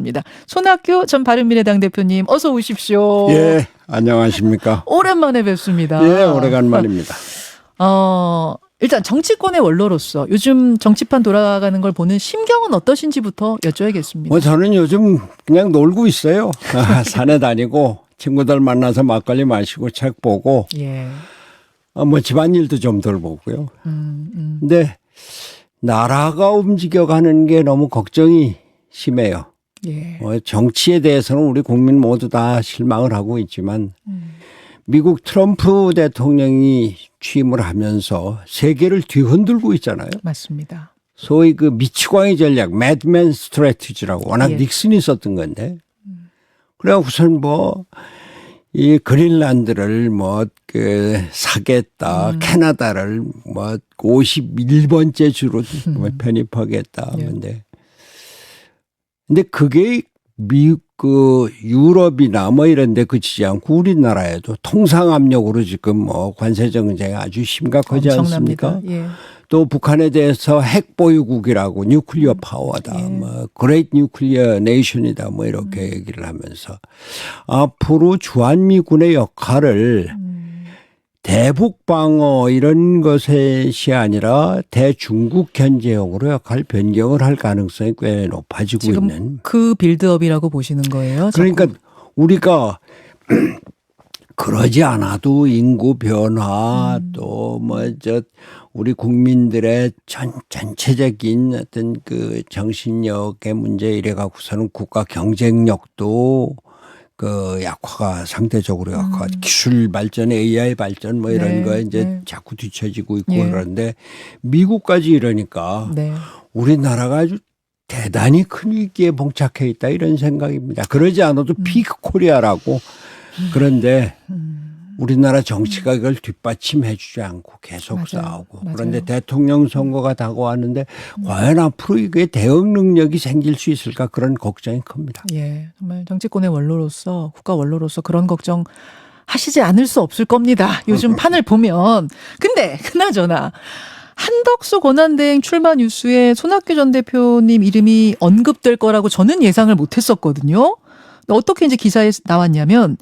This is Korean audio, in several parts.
모셨습니다. 손학규 전 바른미래당 대표님 어서 오십시오. 예, 안녕하십니까. 오랜만에 뵙습니다. 예, 오래간만입니다. 일단 정치권의 원로로서 요즘 정치판 돌아가는 걸 보는 심경은 어떠신지부터 여쭤야겠습니다. 뭐 저는 요즘 그냥 놀고 있어요. 산에 다니고 친구들 만나서 막걸리 마시고 책 보고 예. 뭐 집안일도 좀 돌보고요. 근데 나라가 움직여가는 게 너무 걱정이 심해요. 예. 정치에 대해서는 우리 국민 모두 다 실망을 하고 있지만 미국 트럼프 대통령이 취임을 하면서 세계를 뒤흔들고 있잖아요. 맞습니다. 소위 그 미치광이 전략, 매드맨 스트래티지라고 워낙 예. 닉슨이 썼던 건데, 그래갖고선 이 그린란드를 사겠다, 캐나다를 51번째 주로 편입하겠다. 예. 근데 그게 유럽이나 이런 데 그치지 않고 우리나라에도 통상 압력으로 지금 관세 정쟁이 아주 심각하지 엄청납니다. 않습니까? 예. 또 북한에 대해서 핵 보유국이라고 뉴클리어 파워다, 예. 그레이트 뉴클리어 네이션이다, 이렇게 얘기를 하면서 앞으로 주한미군의 역할을 대북 방어 이런 것이 아니라 대중국 견제용으로 역할 변경을 할 가능성이 꽤 높아지고 지금 있는. 그 빌드업이라고 보시는 거예요? 그러니까 우리가 그러지 않아도 인구 변화 또 우리 국민들의 전체적인 어떤 그 정신력의 문제 이래 갖고서는 국가 경쟁력도 그 약화가 상대적으로 약화, 기술 발전, AI 발전 이런 네, 거에 이제 네. 자꾸 뒤처지고 있고 예. 그런데 미국까지 이러니까 네. 우리나라가 아주 대단히 큰 위기에 봉착해 있다 이런 생각입니다. 그러지 않아도 피크 코리아라고 그런데 우리나라 정치가 이걸 뒷받침해 주지 않고 계속 맞아요. 싸우고 맞아요. 그런데 대통령 선거가 다가왔는데 과연 앞으로 이게 대응 능력이 생길 수 있을까 그런 걱정이 큽니다. 예, 정말 정치권의 원로로서 국가 원로로서 그런 걱정 하시지 않을 수 없을 겁니다. 요즘 판을 보면. 근데 그나저나 한덕수 권한대행 출마 뉴스에 손학규 전 대표님 이름이 언급될 거라고 저는 예상을 못했었거든요. 어떻게 이제 기사에 나왔냐면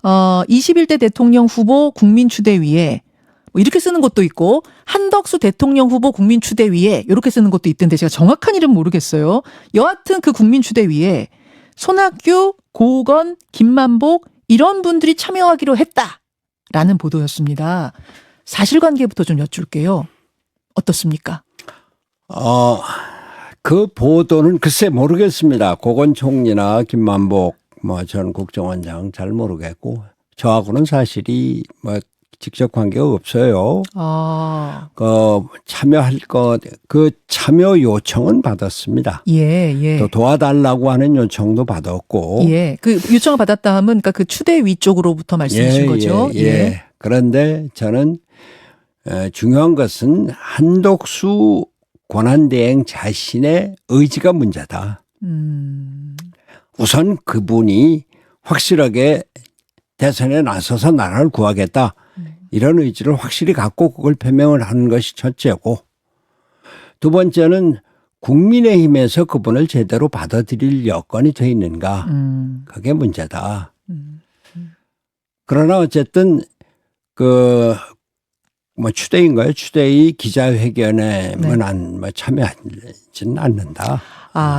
21대 대통령 후보 국민추대위에 이렇게 쓰는 것도 있고 한덕수 대통령 후보 국민추대위에 이렇게 쓰는 것도 있던데 제가 정확한 이름 모르겠어요. 여하튼 그 국민추대위에 손학규, 고건, 김만복 이런 분들이 참여하기로 했다라는 보도였습니다. 사실관계부터 좀 여쭐게요. 어떻습니까? 그 보도는 글쎄 모르겠습니다. 고건 총리나 김만복 전 국정원장 잘 모르겠고 저하고는 사실이 직접 관계가 없어요. 참여할 그 참여 요청은 받았습니다. 예. 또 도와달라고 하는 요청도 받았고. 예. 그 요청을 받았다 하면 그러니까 그 추대위 쪽으로부터 말씀이신 거죠. 예. 그런데 저는 중요한 것은 한덕수 권한대행 자신의 의지가 문제다. 우선 그분이 확실하게 대선에 나서서 나라를 구하겠다. 이런 의지를 확실히 갖고 그걸 표명을 하는 것이 첫째고 두 번째는 국민의힘에서 그분을 제대로 받아들일 여건이 돼 있는가. 그게 문제다. 그러나 어쨌든 추대인가요? 추대의 기자회견에만 참여하지는 않는다.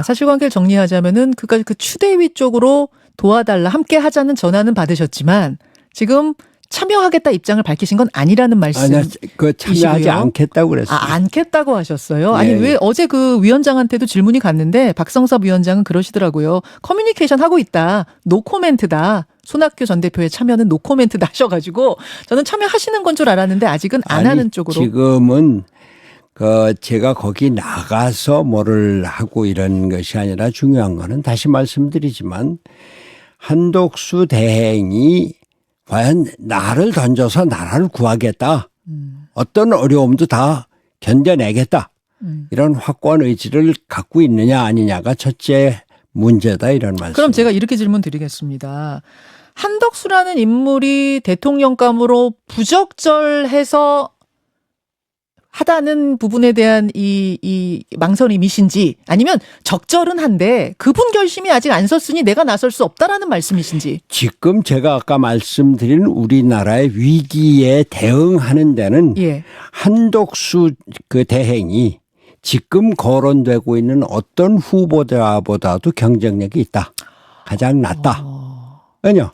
사실관계를 정리하자면은 그 추대위 쪽으로 도와달라 함께 하자는 전화는 받으셨지만 지금 참여하겠다 입장을 밝히신 건 아니라는 말씀이시고요. 아니요, 참여하지 않겠다고 그랬어요. 않겠다고 하셨어요? 아니 예. 왜 어제 그 위원장한테도 질문이 갔는데 박성섭 위원장은 그러시더라고요. 커뮤니케이션 하고 있다. 노코멘트다. 손학규 전 대표의 참여는 노코멘트다 하셔가지고 저는 참여하시는 건 줄 알았는데 아직은 안 하는 쪽으로. 지금은 제가 거기 나가서 뭐를 하고 이런 것이 아니라 중요한 거는 다시 말씀드리지만 한덕수 대행이 과연 나를 던져서 나라를 구하겠다. 어떤 어려움도 다 견뎌내겠다. 이런 확고한 의지를 갖고 있느냐 아니냐가 첫째 문제다 이런 말씀. 그럼 제가 이렇게 질문 드리겠습니다. 한덕수라는 인물이 대통령감으로 부적절해서 하다는 부분에 대한 이 망설임이신지 아니면 적절은 한데 그분 결심이 아직 안 섰으니 내가 나설 수 없다라는 말씀이신지. 지금 제가 아까 말씀드린 우리나라의 위기에 대응하는 데는 예. 한덕수 그 대행이 지금 거론되고 있는 어떤 후보자보다도 경쟁력이 있다. 가장 낫다. 왜냐?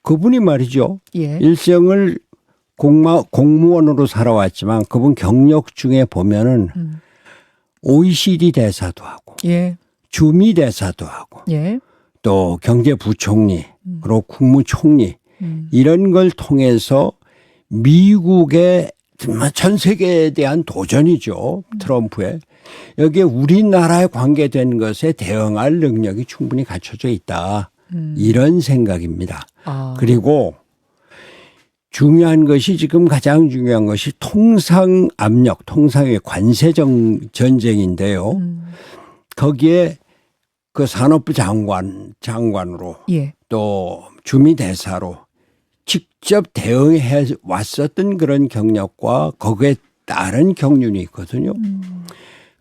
그분이 말이죠. 예. 일생을 공무원으로 살아왔지만 그분 경력 중에 보면은 OECD 대사도 하고 예. 주미 대사도 하고 예. 또 경제부총리 그리고 국무총리 이런 걸 통해서 미국의 정말 전 세계에 대한 도전이죠. 트럼프의. 여기에 우리나라에 관계된 것에 대응할 능력이 충분히 갖춰져 있다. 이런 생각입니다. 아. 그리고 중요한 것이 지금 가장 중요한 것이 통상 압력, 통상의 관세 전쟁인데요. 거기에 그 산업부 장관으로 예. 또 주미대사로 직접 대응해 왔었던 그런 경력과 거기에 따른 경륜이 있거든요.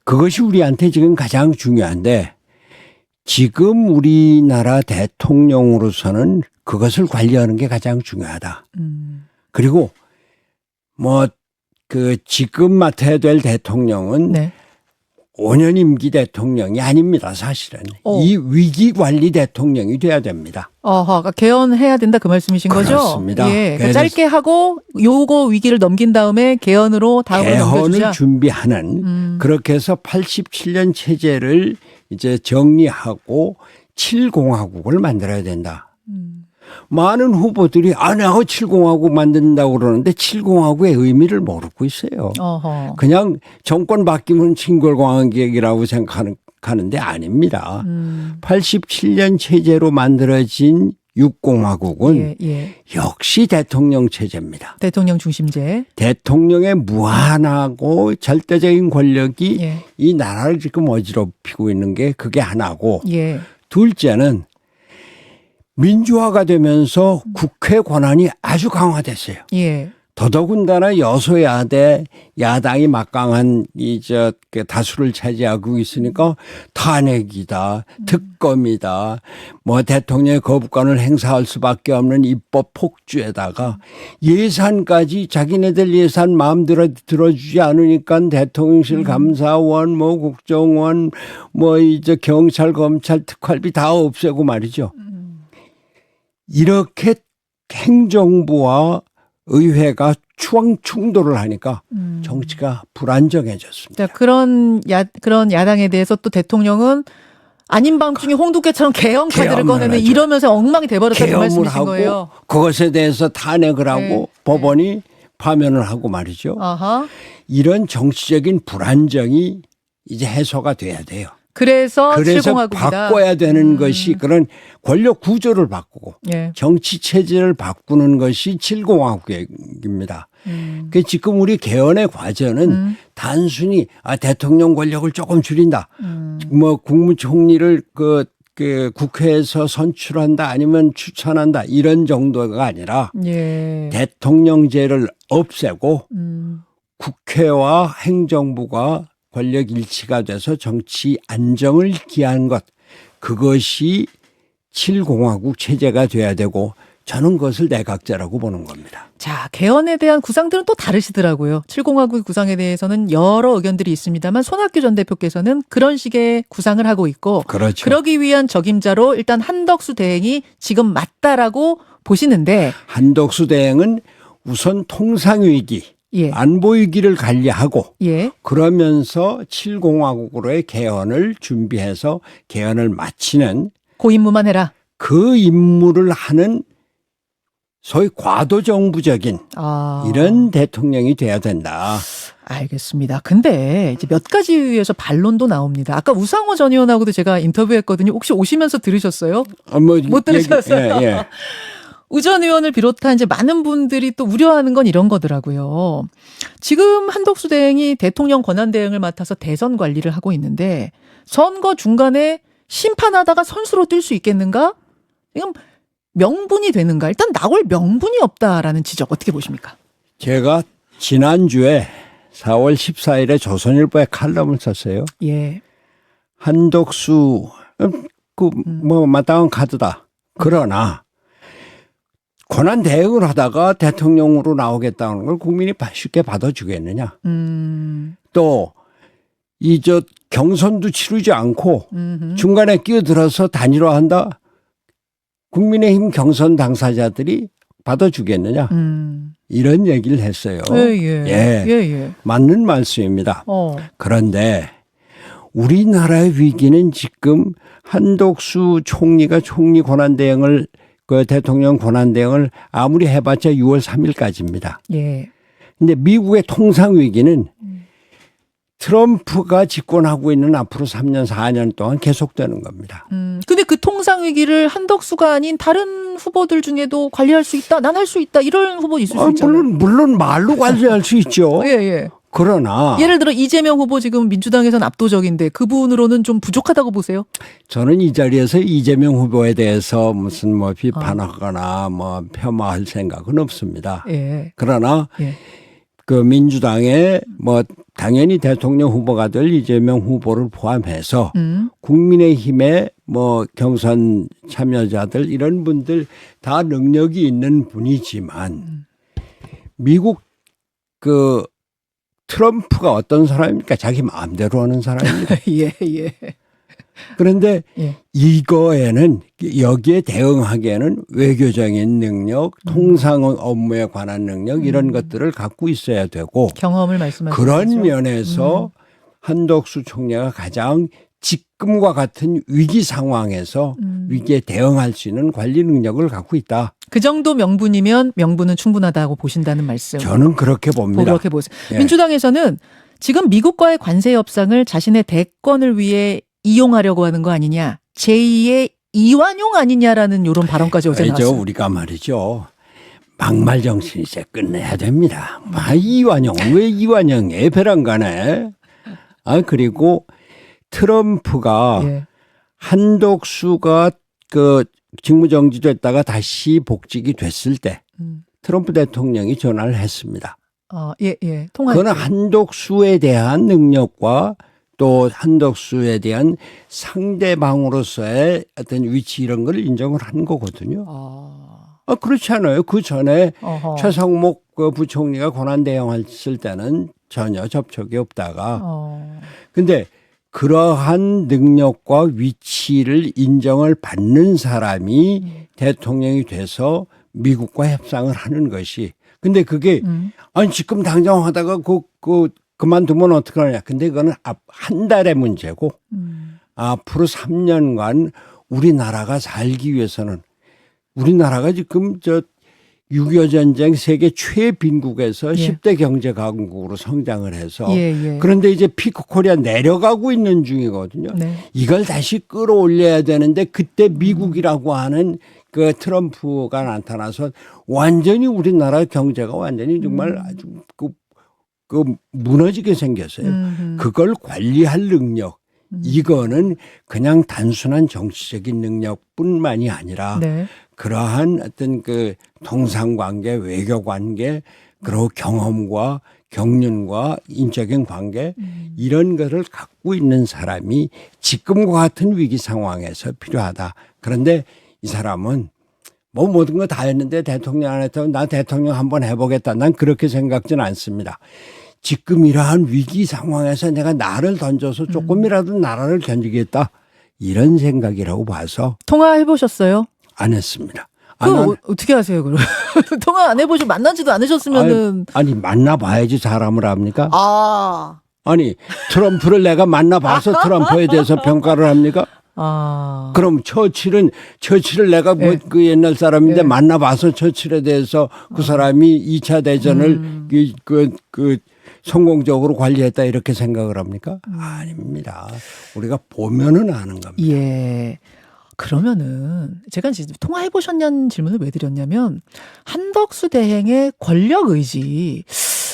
그것이 우리한테 지금 가장 중요한데 지금 우리나라 대통령으로서는 그것을 관리하는 게 가장 중요하다. 그리고 뭐 그 지금 맡아야 될 대통령은 네. 5년 임기 대통령이 아닙니다. 사실은. 이 위기 관리 대통령이 돼야 됩니다. 그러니까 개헌해야 된다 그 말씀이신 거죠? 그렇습니다. 예. 그러니까 짧게 하고 요거 위기를 넘긴 다음에 개헌으로 다음으로 개헌을 넘겨주자. 준비하는 그렇게 해서 87년 체제를 이제 정리하고 7공화국을 만들어야 된다. 많은 후보들이 내가 7공화국 만든다고 그러는데 7공화국의 의미를 모르고 있어요. 어허. 그냥 정권 바뀌면 징벌공화국이라고 생각하는데 아닙니다. 87년 체제로 만들어진 6공화국은 역시 대통령 체제입니다. 대통령 중심제. 대통령의 무한하고 절대적인 권력이 이 나라를 지금 어지럽히고 있는 게 그게 하나고 둘째는 민주화가 되면서 국회 권한이 아주 강화됐어요. 더더군다나 여소야대 야당이 막강한 그 다수를 차지하고 있으니까 탄핵이다, 특검이다, 뭐 대통령의 거부권을 행사할 수밖에 없는 입법 폭주에다가 예산까지 자기네들 예산 마음대로 들어주지 않으니까 대통령실 감사원, 뭐 국정원, 뭐 이제 경찰, 검찰 특활비 다 없애고 말이죠. 이렇게 행정부와 의회가 충돌을 하니까 정치가 불안정해졌습니다. 그런 야당에 대해서 또 대통령은 아닌 밤중에 홍두깨처럼 개헌 카드를 꺼내는 이러면서 엉망이 돼버렸다는 말씀이신 거예요. 그것에 대해서 탄핵을 하고 법원이 파면을 하고 말이죠. 아하. 이런 정치적인 불안정이 이제 해소가 돼야 돼요. 그래서 7공화국이다. 바꿔야 되는 것이 그런 권력 구조를 바꾸고 정치 체제를 바꾸는 것이 7공화국입니다. 그 지금 우리 개헌의 과제는 단순히 대통령 권력을 조금 줄인다. 뭐 국무총리를 그 국회에서 선출한다 아니면 추천한다 이런 정도가 아니라 대통령제를 없애고 국회와 행정부가 권력 일치가 돼서 정치 안정을 기한 것 그것이 7공화국 체제가 돼야 되고 저는 그것을 내각제라고 보는 겁니다. 자, 개헌에 대한 구상들은 또 다르시더라고요. 7공화국 구상에 대해서는 여러 의견들이 있습니다만 손학규 전 대표께서는 그런 식의 구상을 하고 있고 그렇죠. 그러기 위한 적임자로 일단 한덕수 대행이 지금 맞다라고 보시는데 한덕수 대행은 우선 통상위기 안보위기를 관리하고 그러면서 7공화국으로의 개헌을 준비해서 개헌을 마치는 그 임무만 해라. 그 임무를 하는 소위 과도정부적인 이런 대통령이 돼야 된다. 알겠습니다. 근데 이제 몇 가지에서 반론도 나옵니다. 아까 우상호 전 의원하고도 제가 인터뷰했거든요. 혹시 오시면서 들으셨어요? 못 들으셨어요? 우 전 의원을 비롯한 이제 많은 분들이 또 우려하는 건 이런 거더라고요. 지금 한덕수 대행이 대통령 권한 대행을 맡아서 대선 관리를 하고 있는데 선거 중간에 심판하다가 선수로 뛸 수 있겠는가? 이건 명분이 되는가? 일단 나올 명분이 없다라는 지적 어떻게 보십니까? 제가 지난주에 4월 14일에 조선일보에 칼럼을 썼어요. 예. 한덕수 뭐 마땅한 카드다. 그러나 권한 대행을 하다가 대통령으로 나오겠다는 걸 국민이 쉽게 받아주겠느냐. 또 이 경선도 치르지 않고 중간에 끼어들어서 단일화한다. 국민의힘 경선 당사자들이 받아주겠느냐. 이런 얘기를 했어요. 예. 맞는 말씀입니다. 그런데 우리나라의 위기는 지금 한덕수 총리가 총리 권한대행을 그 대통령 권한대행을 아무리 해봤자 6월 3일까지입니다. 예. 근데 미국의 통상 위기는 트럼프가 집권하고 있는 앞으로 3년, 4년 동안 계속되는 겁니다. 근데 그 통상 위기를 한덕수가 아닌 다른 후보들 중에도 관리할 수 있다, 난 할 수 있다, 이런 후보 있을 수 있잖아요. 물론 말로 관리할 수 있죠. 예. 그러나 예를 들어 이재명 후보 지금 민주당에서는 압도적인데 그분으로는 좀 부족하다고 보세요? 저는 이 자리에서 이재명 후보에 대해서 무슨 뭐 비판하거나 뭐 폄하할 생각은 없습니다. 예. 그러나 예. 그 민주당의 뭐 당연히 대통령 후보가 될 이재명 후보를 포함해서 국민의힘의 뭐 경선 참여자들 이런 분들 다 능력이 있는 분이지만 미국 그 트럼프가 어떤 사람입니까? 자기 마음대로 하는 사람입니다. 예. 그런데 예. 이거에는 여기에 대응하기에는 외교적인 능력, 통상 업무에 관한 능력 이런 것들을 갖고 있어야 되고 경험을 말씀하시는 그런 거죠? 면에서 한덕수 총리가 가장 지금과 같은 위기 상황에서 위기에 대응할 수 있는 관리 능력을 갖고 있다. 그 정도 명분이면 명분은 충분하다고 보신다는 말씀. 저는 그렇게 봅니다. 그렇게 보세요. 예. 민주당에서는 지금 미국과의 관세 협상을 자신의 대권을 위해 이용하려고 하는 거 아니냐. 제2의 이완용 아니냐라는 이런 발언까지 어제 알죠. 나왔어요. 우리가 말이죠. 막말 정신 이제 끝내야 됩니다. 이완용 왜 이완용이에요? 베란간에. 그리고 트럼프가 예. 한덕수가 그 직무정지됐다가 다시 복직이 됐을 때 트럼프 대통령이 전화를 했습니다. 예. 통화했죠. 그건 한덕수에 대한 능력과 또 한덕수에 대한 상대방으로서의 어떤 위치 이런 걸 인정을 한 거거든요. 그렇지 않아요. 그 전에 최상목 그 부총리가 권한대행했을 때는 전혀 접촉이 없다가 근데 그러한 능력과 위치를 인정을 받는 사람이 대통령이 돼서 미국과 협상을 하는 것이 근데 그게 아니 지금 당장 하다가 그만두면 어떡하냐. 근데 그거는 한 달의 문제고 앞으로 3년간 우리나라가 살기 위해서는 우리나라가 지금 6.25 전쟁 세계 최빈국에서 10대 경제 강국으로 성장을 해서 그런데 이제 피크 코리아 내려가고 있는 중이거든요. 네. 이걸 다시 끌어올려야 되는데 그때 미국이라고 하는 그 트럼프가 나타나서 완전히 우리나라 경제가 완전히 정말 아주 그 무너지게 생겼어요. 그걸 관리할 능력. 이거는 그냥 단순한 정치적인 능력뿐만이 아니라 네. 그러한 어떤 그 통상관계, 외교관계, 그리고 경험과 경륜과 인적인 관계 이런 거를 갖고 있는 사람이 지금과 같은 위기 상황에서 필요하다. 그런데 이 사람은 뭐 모든 거 다 했는데 대통령 안 했다고 나 대통령 한번 해보겠다. 난 그렇게 생각지는 않습니다. 지금 이러한 위기 상황에서 내가 나를 던져서 조금이라도 나라를 견디겠다. 이런 생각이라고 봐서 통화해 보셨어요? 안 했습니다. 어떻게 하세요, 그럼? 통화 안 해보시고 만나지도 않으셨으면은. 아니 만나봐야지 사람을 합니까? 아니 트럼프를 내가 만나봐서 트럼프에 대해서 평가를 합니까? 그럼 처칠을 내가 뭐 그 옛날 사람인데 만나봐서 처칠에 대해서 그 사람이 2차 대전을 그 성공적으로 관리했다 이렇게 생각을 합니까? 아닙니다. 우리가 보면은 아는 겁니다. 예. 그러면은 제가 이제 통화해 보셨냐는 질문을 왜 드렸냐면 한덕수 대행의 권력 의지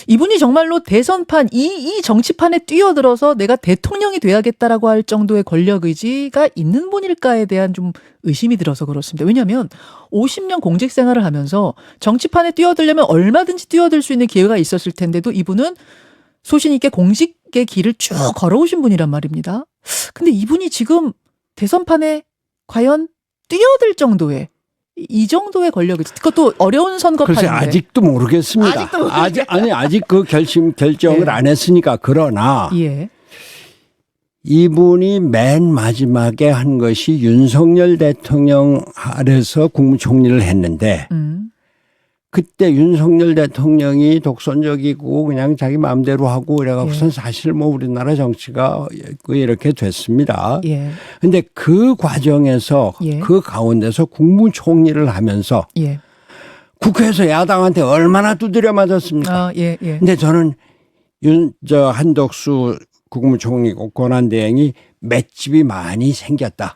이분이 정말로 대선판 이 정치판에 뛰어들어서 내가 대통령이 돼야겠다라고 할 정도의 권력 의지가 있는 분일까에 대한 좀 의심이 들어서 그렇습니다. 왜냐하면 50년 공직 생활을 하면서 정치판에 뛰어들려면 얼마든지 뛰어들 수 있는 기회가 있었을 텐데도 이분은 소신 있게 공직의 길을 쭉 걸어오신 분이란 말입니다. 근데 이분이 지금 대선판에 과연 뛰어들 정도의 이 정도의 권력이 그것도 어려운 글쎄 선거판인데 아직도 모르겠습니다. 아직도 모르겠- 아직 그 결정을 네. 안 했으니까. 그러나 예. 이분이 맨 마지막에 한 것이 윤석열 대통령 아래서 국무총리를 했는데 그때 윤석열 대통령이 독선적이고 그냥 자기 마음대로 하고 이래갖고선 사실 뭐 우리나라 정치가 이렇게 됐습니다. 예. 근데 그 과정에서 예. 그 가운데서 국무총리를 하면서 예. 국회에서 야당한테 얼마나 두드려 맞았습니까? 아, 예, 예. 근데 저는 한덕수 국무총리 권한대행이 맷집이 많이 생겼다.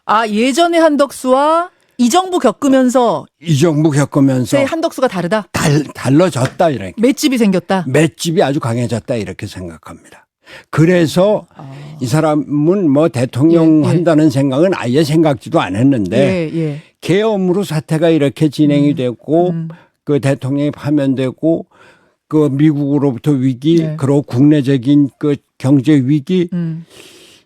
아, 예전에 한덕수와 이 정부 겪으면서 이 정부 겪으면서 새 한덕수가 다르다. 달라졌다 이렇게. 맷집이 생겼다. 맷집이 아주 강해졌다 이렇게 생각합니다. 그래서 이 사람은 뭐 대통령 예, 예. 한다는 생각은 아예 생각지도 않았는데 예, 예. 계엄으로 사태가 이렇게 진행이 됐고 그 대통령이 파면되고 그 미국으로부터 위기 네. 그리고 국내적인 그 경제 위기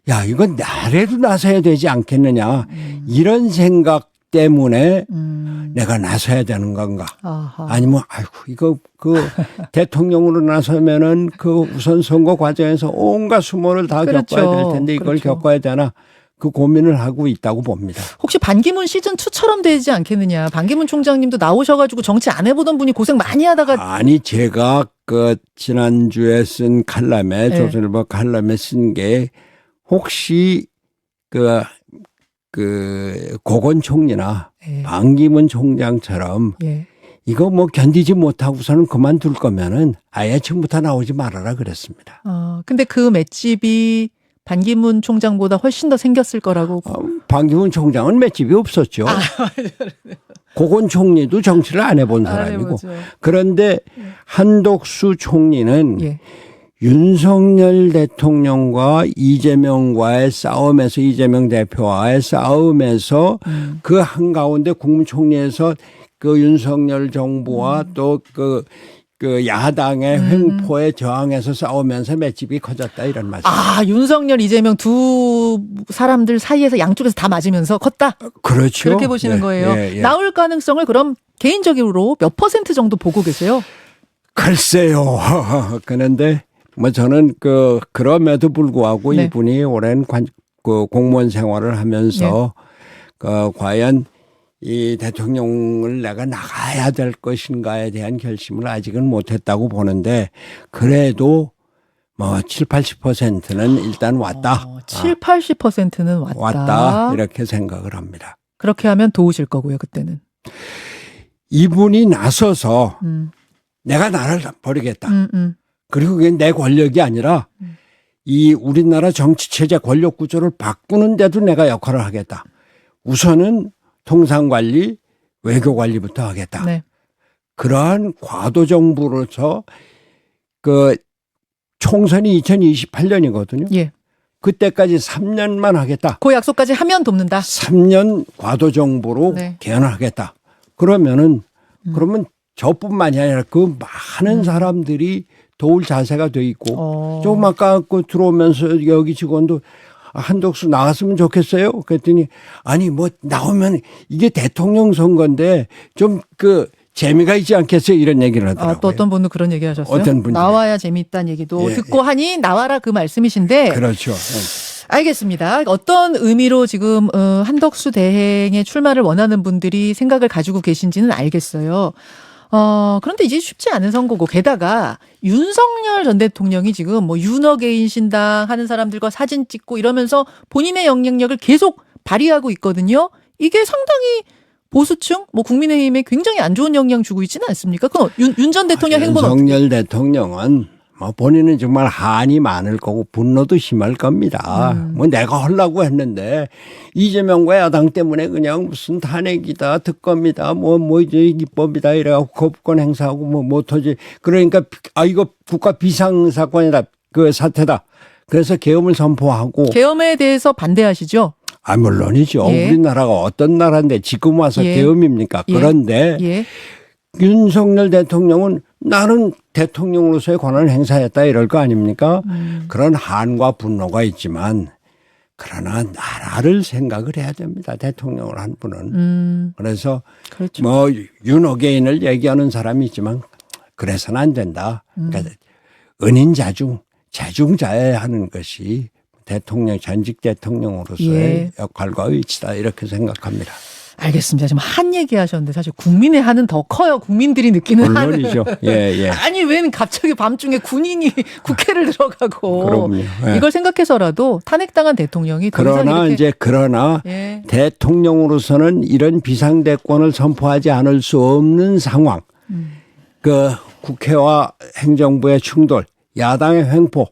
야 이건 나라도 나서야 되지 않겠느냐 이런 생각 때문에 내가 나서야 되는 건가 아하. 아니면 아이고 이거 그 대통령으로 나서면은 그 우선 선거 과정에서 온갖 수모를 다 그렇죠. 겪어야 될 텐데 이걸 그렇죠. 겪어야 되나 그 고민을 하고 있다고 봅니다. 혹시 반기문 시즌 2처럼 되지 않겠느냐. 반기문 총장님도 나오셔가지고 정치 안 해보던 분이 고생 많이 하다가 아니 제가 그 지난주에 쓴 칼럼에 네. 조선일보 칼럼에 쓴 게 혹시 그 고건 총리나 예. 반기문 총장처럼 예. 이거 뭐 견디지 못하고서는 그만둘 거면은 아예 처음부터 나오지 말아라 그랬습니다. 근데 그 맷집이 반기문 총장보다 훨씬 더 생겼을 거라고. 반기문 총장은 맷집이 없었죠. 고건 총리도 정치를 안 해본 사람이고. 맞아. 그런데 한덕수 총리는 예. 윤석열 대통령과 이재명과의 싸움에서 이재명 대표와의 싸움에서 그 한가운데 국무총리에서 그 윤석열 정부와 또 그 야당의 횡포에 저항해서 싸우면서 맷집이 커졌다 이런 말씀. 아, 윤석열, 이재명 두 사람들 사이에서 양쪽에서 다 맞으면서 컸다? 그렇죠. 그렇게 보시는 예, 거예요. 예, 예. 나올 가능성을 그럼 개인적으로 몇 % 정도 보고 계세요? 글쎄요. 그런데 뭐 저는 그럼에도 불구하고 네. 이분이 오랜 그 공무원 생활을 하면서 과연 이 대통령을 내가 나가야 될 것인가에 대한 결심을 아직은 못했다고 보는데 그래도 뭐 7, 80%는 일단 왔다. 7, 80%는 왔다. 왔다. 이렇게 생각을 합니다. 그렇게 하면 도우실 거고요, 그때는. 이분이 나서서 내가 나를 버리겠다. 그리고 그게 내 권력이 아니라 이 우리나라 정치체제 권력 구조를 바꾸는 데도 내가 역할을 하겠다. 우선은 통상관리, 외교관리부터 하겠다. 네. 그러한 과도정부로서 그 총선이 2028년이거든요. 예. 그때까지 3년만 하겠다. 그 약속까지 하면 돕는다. 3년 과도정부로 네. 개헌을 하겠다. 그러면 저뿐만이 아니라 그 많은 사람들이 도울 자세가 돼 있고 조금 아까 들어오면서 여기 직원도 한덕수 나왔으면 좋겠어요. 그랬더니 아니 뭐 나오면 이게 대통령 선거인데 좀 재미가 있지 않겠어요? 이런 얘기를 하더라고요. 또 어떤 분도 그런 얘기 하셨어요? 어떤 분이? 나와야 재미있다는 얘기도 예, 듣고 하니 나와라 그 말씀이신데. 그렇죠. 알겠습니다. 어떤 의미로 지금 한덕수 대행의 출마를 원하는 분들이 생각을 가지고 계신지는 알겠어요. 그런데 이제 쉽지 않은 선거고 게다가 윤석열 전 대통령이 지금 뭐 윤어게인 신당 하는 사람들과 사진 찍고 이러면서 본인의 영향력을 계속 발휘하고 있거든요. 이게 상당히 보수층, 뭐 국민의힘에 굉장히 안 좋은 영향 주고 있지는 않습니까? 그럼 윤 전 대통령 행보는 어떻게? 윤석열 대통령은 뭐 본인은 정말 한이 많을 거고 분노도 심할 겁니다. 뭐 내가 하려고 했는데 이재명과 야당 때문에 그냥 무슨 탄핵이다, 특검이다, 뭐 이제 입법이다 이래갖고 거부권 행사하고 뭐 못하지. 그러니까 이거 국가 비상 사건이다, 그 사태다. 그래서 계엄을 선포하고. 계엄에 대해서 반대하시죠? 물론이죠. 예. 우리나라가 어떤 나라인데 지금 와서 예. 계엄입니까? 예. 그런데 예. 윤석열 대통령은 나는 대통령으로서의 권한을 행사했다 이럴 거 아닙니까? 그런 한과 분노가 있지만 그러나 나라를 생각을 해야 됩니다. 대통령을 한 분은. 그래서 그렇죠. 뭐 윤어게인을 얘기하는 사람이 있지만 그래서는 안 된다. 그러니까 은인자중 재중자애야 하는 것이 대통령 전직 대통령으로서의 예. 역할과 위치다 이렇게 생각합니다. 알겠습니다. 지금 한 얘기하셨는데 사실 국민의 한은 더 커요. 국민들이 느끼는 한은. 물론이죠. 예, 예. 아니 웬 갑자기 밤중에 군인이 국회를 들어가고 그럼요. 예. 이걸 생각해서라도 탄핵당한 대통령이 더 이상 그러나 이렇게 이제 그러나 예. 대통령으로서는 이런 비상대권을 선포하지 않을 수 없는 상황. 그 국회와 행정부의 충돌, 야당의 횡포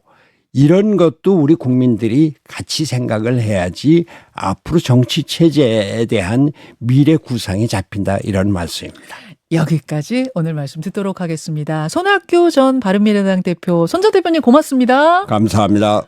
이런 것도 우리 국민들이 같이 생각을 해야지 앞으로 정치 체제에 대한 미래 구상이 잡힌다 이런 말씀입니다. 여기까지 오늘 말씀 듣도록 하겠습니다. 손학규 전 바른미래당 대표, 손 전 대표님 고맙습니다. 감사합니다.